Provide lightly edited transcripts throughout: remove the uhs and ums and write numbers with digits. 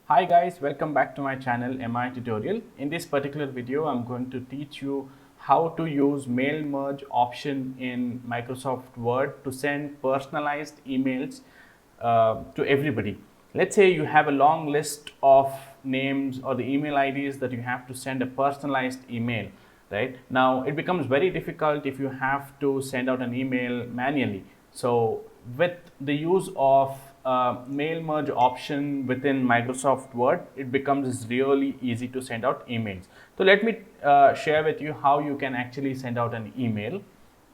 Hi guys, welcome back to my channel MI Tutorial. In this particular video, I'm going to teach you how to use mail merge option in Microsoft Word to send personalized emails to everybody. Let's say you have a long list of names or the email IDs that you have to send a personalized email, right? Now it becomes very difficult if you have to send out an email manually. So with the use of mail merge option within Microsoft Word, it becomes really easy to send out emails. So let me share with you how you can actually send out an email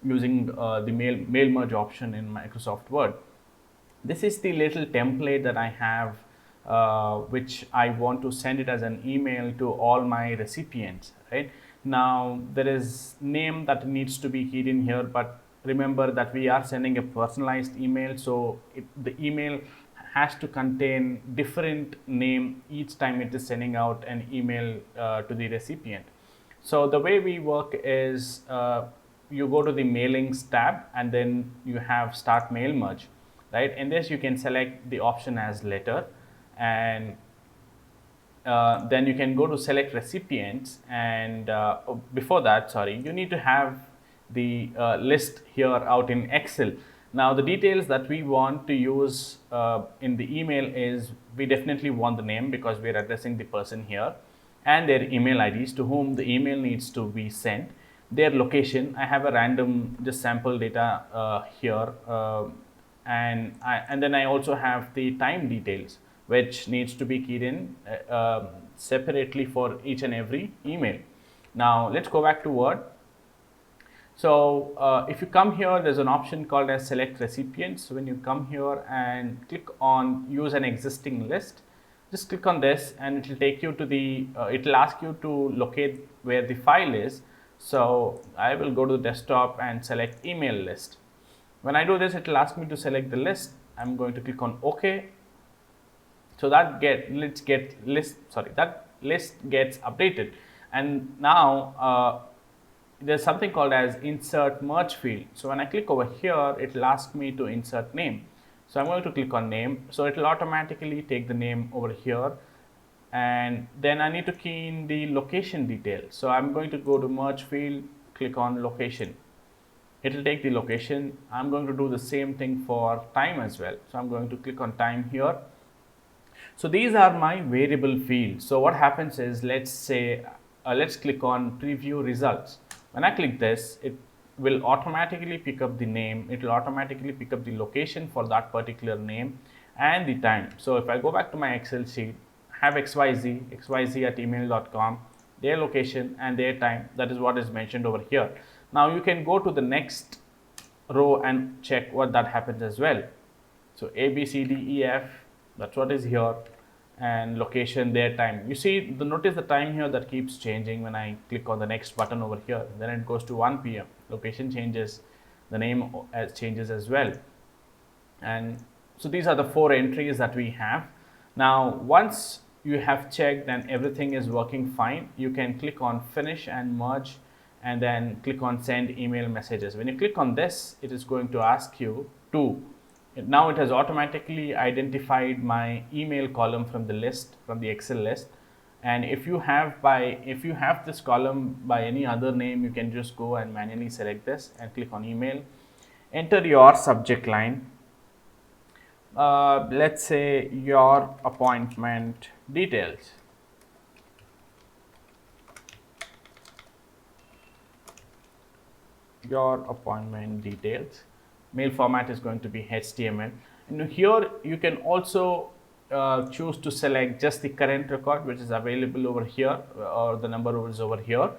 using the mail merge option in Microsoft Word. This is the little template that I have, which I want to send it as an email to all my recipients, right? Now there is name that needs to be keyed in here, but remember that we are sending a personalized email, so the email has to contain different name each time it is sending out an email to the recipient. So the way we work is you go to the mailings tab and then you have start mail merge, right? In this you can select the option as letter, and then you can go to select recipients, and before that, sorry, you need to have the list here out in Excel. Now the details that we want to use in the email is, we definitely want the name because we are addressing the person here, and their email IDs to whom the email needs to be sent, their location. I have a random just sample data here, and then I also have the time details which needs to be keyed in separately for each and every email. Now let's go back to Word. So if you come here, there's an option called as select recipients. So when you come here and click on use an existing list, just click on this and it will take you to the, it will ask you to locate where the file is. So I will go to the desktop and select email list. When I do this, it will ask me to select the list. I'm going to click on OK. So that list gets updated, and now there's something called as insert merge field. So when I click over here, it will ask me to insert name. So I'm going to click on name. So it will automatically take the name over here, and then I need to key in the location detail. So I'm going to go to merge field, click on location. It will take the location. I'm going to do the same thing for time as well. So I'm going to click on time here. So these are my variable fields. So what happens is, let's say, let's click on preview results. When I click this, it will automatically pick up the name. It will automatically pick up the location for that particular name and the time. So if I go back to my Excel sheet, have xyz at email.com, their location and their time. That is what is mentioned over here. Now you can go to the next row and check what that happens as well. So A, B, C, D, E, F, that's what is here, and location, their time. You see, notice the time here that keeps changing when I click on the next button over here. Then it goes to 1 p.m. Location changes, the name changes as well. And so these are the 4 entries that we have. Now once you have checked and everything is working fine, you can click on finish and merge, and then click on send email messages. When you click on this, it is going to ask you to, now it has automatically identified my email column from the list, from the Excel list. And if you have this column by any other name, you can just go and manually select this and click on email, enter your subject line. Let's say your appointment details. Your appointment details. Mail format is going to be HTML, and here you can also choose to select just the current record which is available over here, or the number is over here.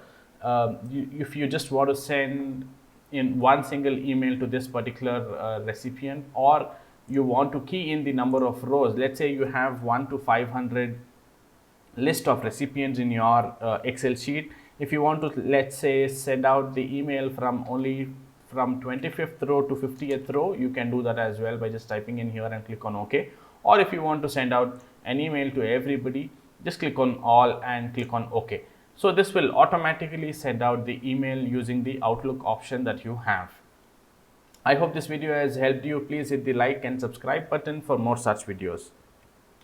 If you just want to send in one single email to this particular recipient, or you want to key in the number of rows. Let's say you have 1 to 500 list of recipients in your Excel sheet. If you want to, let's say, send out the email from 25th row to 50th row, you can do that as well by just typing in here and click on OK. Or if you want to send out an email to everybody, just click on all and click on OK. So this will automatically send out the email using the Outlook option that you have. I hope this video has helped you. Please hit the like and subscribe button for more such videos.